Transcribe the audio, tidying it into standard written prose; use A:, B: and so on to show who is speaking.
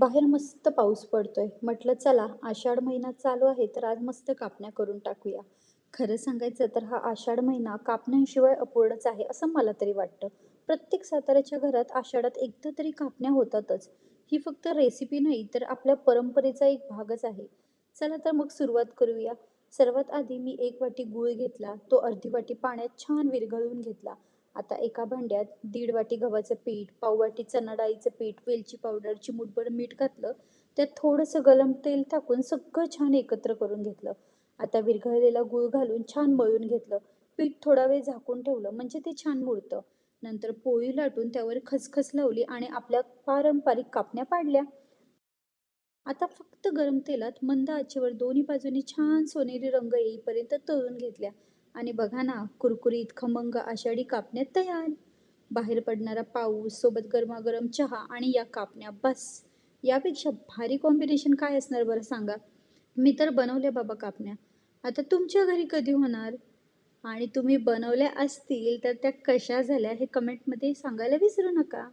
A: बाहेर मस्त पाऊस पडतोय. म्हटलं चला आषाढ महिना चालू आहे तर आज मस्त कापण्या करून टाकूया. खरं सांगायचं तर हा आषाढ महिना कापण्यांशिवाय अपूर्णच आहे असं मला तरी वाटतं. प्रत्येक साताऱ्याच्या घरात आषाढात एकदा तरी कापण्या होतातच. ही फक्त रेसिपी नाही तर आपल्या परंपरेचा एक भागच आहे. चला तर मग सुरुवात करूया. सर्वात आधी मी 1 वाटी गूळ घेतला. तो अर्धी वाटी पाण्यात छान विरघळवून घेतला. आता एका भांड्यात 1.5 वाटी गव्हाचं पीठ, पाव वाटी चणा डाळीचं पीठ, वेलची पावडर, चिमूटभर मीठ घातलं. त्यात थोडंसं गरम तेल टाकून सगळं छान एकत्र करून घेतलं. आता विरघळलेला गूळ घालून छान मळून घेतलं. पीठ थोडा वेळ झाकून ठेवलं म्हणजे ते छान मुरतं. नंतर पोळी लाटून त्यावर खसखस लावली आणि आपल्या पारंपरिक कापण्या पाडल्या. आता फक्त गरम तेलात मंद आचेवर दोन्ही बाजूनी छान सोनेरी रंग येईपर्यंत तळून घेतल्या आणि बघा ना, कुरकुरीत खमंग आषाढी कापण्या तयार. बाहेर पडणारा पाऊस सोबत गरमागरम चहा आणि या कापण्या बस. यापेक्षा भारी कॉम्बिनेशन काय असणार बरं सांगा. मी तर बनवल्या बाबा कापण्या. आता तुमच्या घरी कधी होणार? आणि तुम्ही बनवल्या असतील तर त्या कशा झाल्या हे कमेंटमध्ये सांगायला विसरू नका.